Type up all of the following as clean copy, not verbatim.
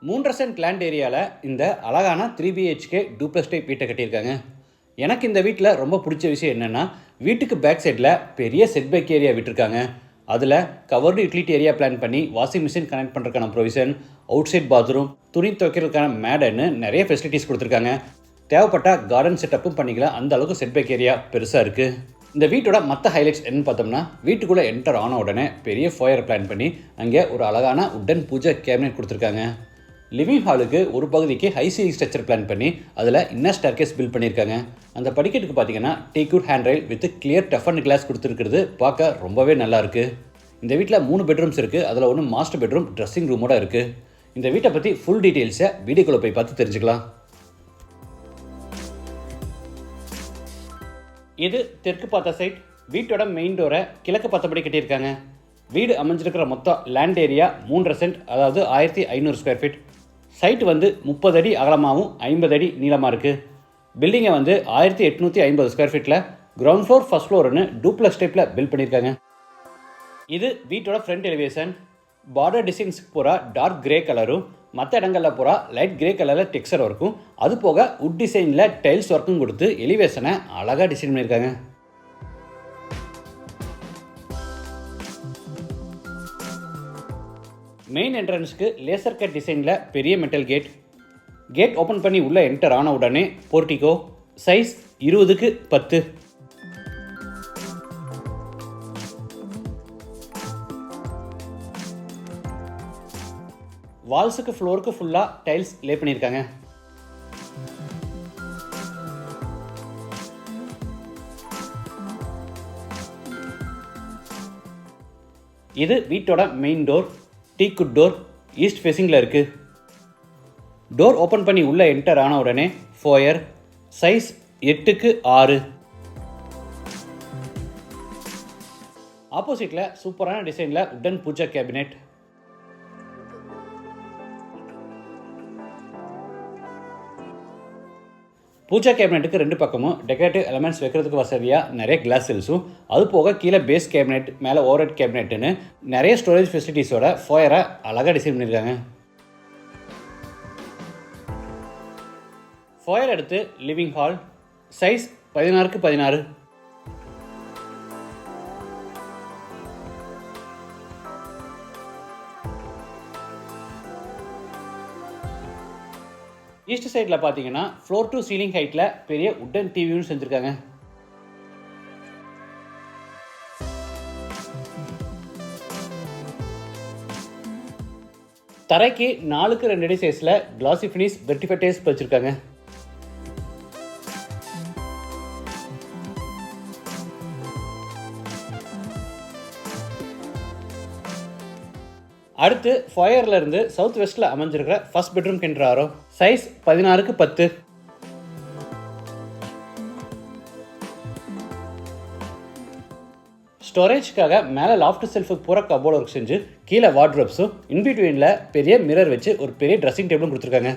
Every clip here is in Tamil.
3 சென்ட் லேண்ட் ஏரியாவில் இந்த அழகான 3 BHK டூப்ளக்ஸ் டைப் வீட்டை கட்டியிருக்காங்க. எனக்கு இந்த வீட்டில் ரொம்ப பிடிச்ச விஷயம் என்னென்னா, வீட்டுக்கு பேக் சைடில் பெரிய செட்பேக் ஏரியா விட்டுருக்காங்க. அதில் கவர்டு யூட்டிலிட்டி ஏரியா பிளான் பண்ணி வாஷிங் மிஷின் கனெக்ட் பண்ணுறதுக்கான ப்ரொவிஷன், அவுட் சைட் பாத்ரூம், துணி துவைக்கிறதுக்கான மேடன்னு நிறைய ஃபெசிலிட்டிஸ் கொடுத்துருக்காங்க. தேவைப்பட்ட கார்டன் செட்டப்பும் பண்ணிக்கலாம். அந்த அளவுக்கு செட்பேக் ஏரியா பெருசாக இருக்குது. இந்த வீட்டோட மற்ற ஹைலைட்ஸ் என்னன்னு பார்த்தோம்னா, வீட்டுக்குள்ளே என்டர் ஆன உடனே பெரிய ஃபோயர் பிளான் பண்ணி அங்கே ஒரு அழகான உட்டன் பூஜை கேபினெட் கொடுத்துருக்காங்க. லிவிங் ஹாலுக்கு ஒரு பகுதிக்கு ஹை சீலிங் ஸ்ட்ரக்சர் பிளான் பண்ணி அதில் இன்னர் ஸ்டேர்கேஸ் பில்ட் பண்ணியிருக்காங்க. அந்த படிக்கட்டுக்கு பார்த்தீங்கன்னா teakwood hand rail with clear toughen glass கொடுத்துருக்கிறது பார்க்க ரொம்பவே நல்லாயிருக்கு. இந்த வீட்டில் 3 பெட்ரூம்ஸ் இருக்குது. அதில் ஒன்று மாஸ்டர் பெட்ரூம் ட்ரெஸ்ஸிங் ரூமோட இருக்குது. இந்த வீட்டை பற்றி ஃபுல் டீட்டெயில்ஸை வீடியோக்குள்ளே போய் பார்த்து தெரிஞ்சுக்கலாம். இது தெற்கு பார்த்த சைட். வீட்டோட மெயின் டோரை கிழக்கு பார்த்தபடி கட்டியிருக்காங்க. வீடு அமைஞ்சிருக்கிற மொத்தம் லேண்ட் ஏரியா 3.5 சென்ட், அதாவது 1500 ஸ்கொயர் ஃபீட். சைட்டு 30 அடி அகலமாகவும் 50 அடி நீளமாக இருக்குது. பில்டிங்கை 1850 ஸ்கொயர் ஃபீட்டில் கிரவுண்ட் ஃப்ளோர் ஃபர்ஸ்ட் ஃப்ளோர்னு டூப்ளக்ஸ் டைப்பில் பில்ட் பண்ணியிருக்காங்க. இது வீட்டோட ஃப்ரண்ட் எலிவேஷன். பார்டர் டிசைன்ஸுக்கு பூரா டார்க் கிரே கலரும், மற்ற இடங்களில் பூரா லைட் கிரே கலரில் டெக்ஸ்சர் ஒர்க்கும், அது போக உட் டிசைனில் டைல்ஸ் ஒர்க்கும் கொடுத்து எலிவேஷனை அழகாக டிசைன் பண்ணியிருக்காங்க. மெயின் என்ட்ரன்ஸுக்கு லேசர் கட் டிசைனில் பெரிய மெட்டல் கேட் ஓப்பன் பண்ணி உள்ளே என்டர் ஆன உடனே போர்ட்டிகோ. சைஸ் 20க்கு 10. வால்ஸுக்கு ஃப்ளோருக்கு ஃபுல்லாக டைல்ஸ் லே பண்ணியிருக்காங்க. இது வீட்டோட main door. Teakwood door east ஃபேஸிங்கில் இருக்குது. டோர் ஓப்பன் பண்ணி உள்ளே என்டர் ஆன உடனே ஃபோயர். சைஸ் 8க்கு 6. ஆப்போசிட்டில் சூப்பரான டிசைனில் உட்டன் பூஜா கேபினெட். பூஜா கேபினெட்டுக்கு 2 பக்கமும் டெக்கரேட்டிவ் எலமெண்ட்ஸ் வைக்கிறதுக்கு வசதியாக நிறைய கிளாஸ் செல்ஸும், அது போக கீழே பேஸ் கேபினெட், மேலே ஓவர்ஹெட் கேபினெட்டுன்னு நிறைய ஸ்டோரேஜ் ஃபெசிலிட்டிஸோட ஃபோயரை அழகாக டிசைன் பண்ணியிருக்காங்க. ஃபோயர் அடுத்து லிவிங் ஹால். சைஸ் 16க்கு 16. ஈஸ்ட் சைடில் பார்த்தீங்கன்னா ஃப்ளோர் டு சீலிங் ஹைட்டில் பெரிய உட்டன் டிவியும் செஞ்சுருக்காங்க. தரைக்கு 4க்கு 2 அடி சைஸில் கிளாசி ஃபினிஷ் வெர்டிஃபைட் டைல்ஸ் வச்சுருக்காங்க. அடுத்து ஃபோயரில் இருந்து சவுத் வெஸ்ட்டில் அமைஞ்சிருக்கிற ஃபர்ஸ்ட் பெட்ரூம் கென்றாரோ. சைஸ் 16க்கு 10. ஸ்டோரேஜ்க்காக மேலே லாஃப்ட் செல்ஃபுக்கு பூரா கபோர்ட் ஒர்க் செஞ்சு கீழே வார்ட்ரோப்ஸும், இன்பிட்வீனில் பெரிய மிரர் வச்சு ஒரு பெரிய ட்ரெஸ்ஸிங் டேபிளும் கொடுத்துருக்காங்க.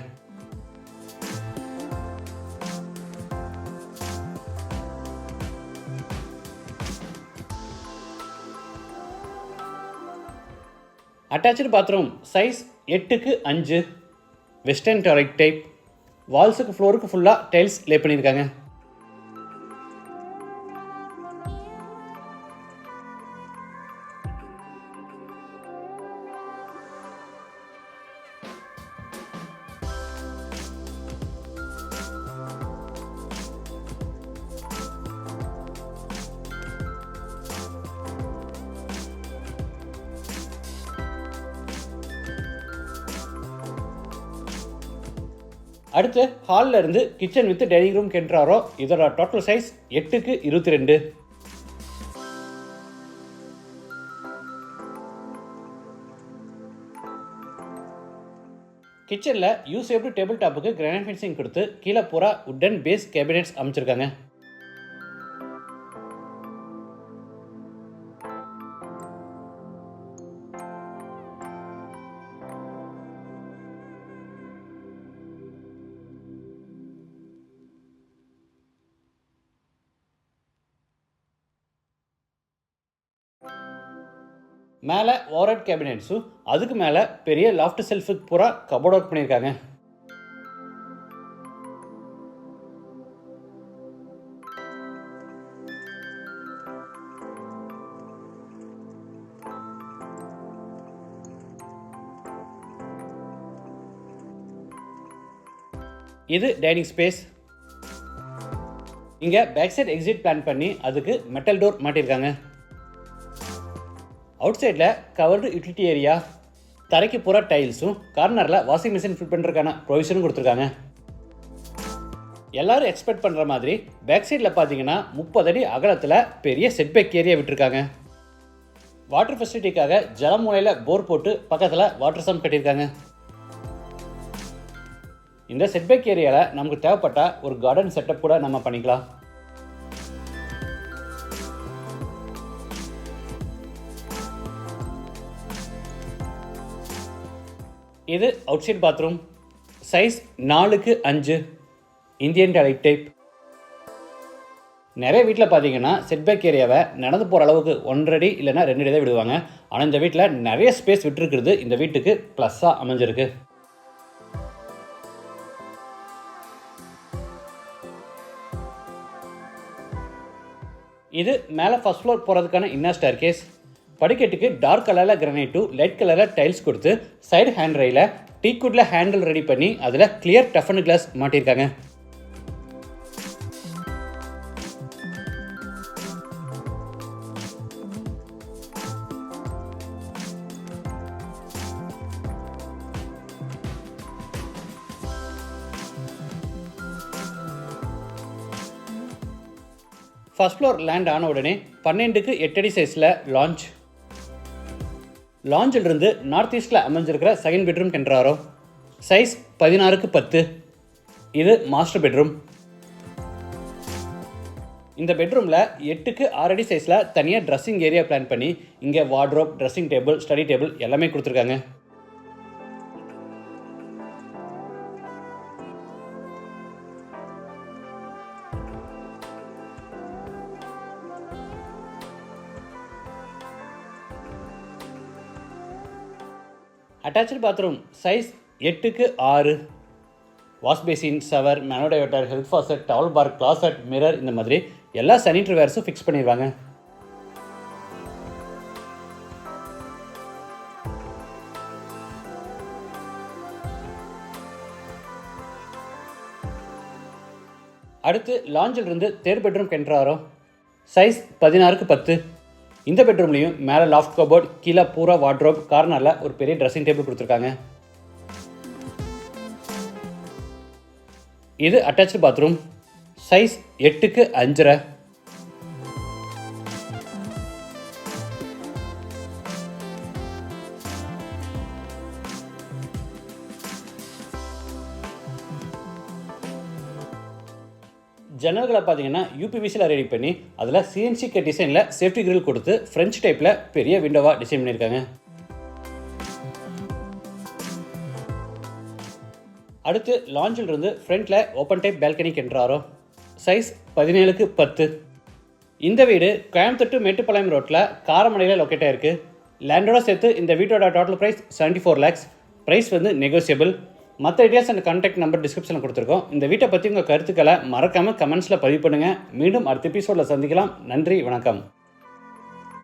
Attach bathroom. சைஸ் 8க்கு 5. Western toilet type. வால்ஸுக்கு ஃப்ளோருக்கு ஃபுல்லாக டைல்ஸ் லே பண்ணியிருக்காங்க. அடுத்து ஹாலில் இருந்து கிச்சன் வித் டைனிங் ரூம் கென்றாரோ. இதோட டோட்டல் சைஸ் 8க்கு 22. கிச்சனில் யூசேபிள் டேபிள் டாப்புக்கு கிரானைட் ஃபினிஷிங் கொடுத்து கீழே பூரா உட்டன் பேஸ் கேபினெட்ஸ் அமைச்சிருக்காங்க. மேலே ஓவர்ஹெட் கேபினெட்ஸும் அதுக்கு மேலே பெரிய லாஃப்ட் செல்ஃபுக்கு பூரா கபோர்ட் ஒர்க் பண்ணியிருக்காங்க. இது டைனிங் ஸ்பேஸ். இங்கே பேக் சைட் எக்ஸிட் பிளான் பண்ணி அதுக்கு மெட்டல் டோர் மாட்டியிருக்காங்க. அவுட் சைடில் கவர்டு யூட்டிலிட்டி ஏரியா, தரைக்கு பூரா டைல்ஸும் கார்னரில் வாஷிங் மிஷின் ஃபிட் பண்ணுறதுக்கான ப்ரொவிஷனும் கொடுத்துருக்காங்க. எல்லோரும் எக்ஸ்பெக்ட் பண்ணுற மாதிரி பேக் சைடில் பார்த்தீங்கன்னா 30 அடி அகலத்தில் பெரிய செட்பேக் ஏரியா விட்டுருக்காங்க. வாட்டர் ஃபெசிலிட்டிக்காக ஜலமூலையில் போர் போட்டு பக்கத்தில் வாட்டர் சம் கட்டியிருக்காங்க. இந்த செட்பேக் ஏரியாவில் நமக்கு தேவைப்பட்ட ஒரு கார்டன் செட்டப் கூட நம்ம பண்ணிக்கலாம். இது outside bathroom. Size 4x5 Indian toilet type. நிறைய வீட்டில் பார்த்தீங்கன்னா செட்பேக் ஏரியாவை நடந்து போகிற அளவுக்கு 1.5 அடி இல்லைனா 2 அடி தான் விடுவாங்க. ஆனால் இந்த வீட்டில் நிறைய ஸ்பேஸ் விட்டுருக்கிறது இந்த வீட்டுக்கு ப்ளஸ்ஸாக அமைஞ்சிருக்கு. இது மேலே ஃபர்ஸ்ட் ஃப்ளோர் போகிறதுக்கான இன்னர் ஸ்டேர் கேஸ். படிக்கட்டுக்கு டார்க் கலரில் கிரானைட்டும் லைட் கலரில் டைல்ஸ் கொடுத்து சைடு ஹேண்ட் ரயில டீக்குட்டில் ஹேண்டில் ரெடி பண்ணி அதில் கிளியர் டஃபன் கிளாஸ் மாட்டியிருக்காங்க. ஃபர்ஸ்ட் ஃப்ளோர் லேண்ட் ஆன உடனே 12x8 அடி சைஸில் லாஞ்சிலிருந்து நார்த் ஈஸ்டில் அமைஞ்சிருக்கிற செகண்ட் பெட்ரூம் கென்றாரோ. Size 16x10. இது மாஸ்டர் பெட்ரூம். இந்த பெட்ரூமில் 8x6 அடி சைஸில் தனியாக ட்ரெஸ்ஸிங் ஏரியா பிளான் பண்ணி இங்கே wardrobe, dressing table, study table எல்லாமே கொடுத்துருக்காங்க. Attach bathroom size 8x6. Wash basin, shower, மேனோடைவட்டர், health faucet, towel bar, closet, mirror இந்த மாதிரி எல்லா சானிட்டரி வேர்ஸும் ஃபிக்ஸ் பண்ணிடுவாங்க. அடுத்து லாஞ்சிலிருந்து தேர்ட் பெட்ரூம் கென்றாரோ. Size 16x10. இந்த பெட்ரூம்லையும் மேலே லாஃப்ட் கபோர்ட், கீழே பூரா வார்ட்ரோப், கார்னரில் ஒரு பெரிய ட்ரெஸ்ஸிங் டேபிள் கொடுத்துருக்காங்க. இது அட்டாச்சு பாத்ரூம். Size 8x5. ஜன்னல்களை பார்த்தீங்கன்னா யூபிவிசியில் ரெடி பண்ணி அதில் சிஎன்சி டிசைனில் சேஃப்டி கிரில் கொடுத்து ஃப்ரெஞ்ச் டைப்பில் பெரிய விண்டோவாக டிசைன் பண்ணியிருக்காங்க. அடுத்து லாஞ்சிலிருந்து ஃப்ரண்ட்டில் ஓப்பன் டைப் பால்கனி கென்றாரோ. Size 17x10. இந்த வீடு கோயம்புத்தூர் டு மேட்டுப்பாளையம் ரோட்டில் காரமடையில் லொக்கேட் ஆயிருக்கு. லேண்டோட சேர்த்து இந்த வீட்டோட total price 74 lakhs. Price negotiable. மற்ற டீட்டெயில்ஸ் அண்ட் கான்டாக்ட் நம்பர் டிஸ்கிரிப்ஷனில் கொடுத்துருக்கோம். இந்த வீட்டை பற்றி உங்கள் கருத்துக்களை மறக்காமல் கமெண்ட்ஸில் பதிவு பண்ணுங்கள். மீண்டும் அடுத்த எபிசோடில் சந்திக்கலாம். நன்றி, வணக்கம்.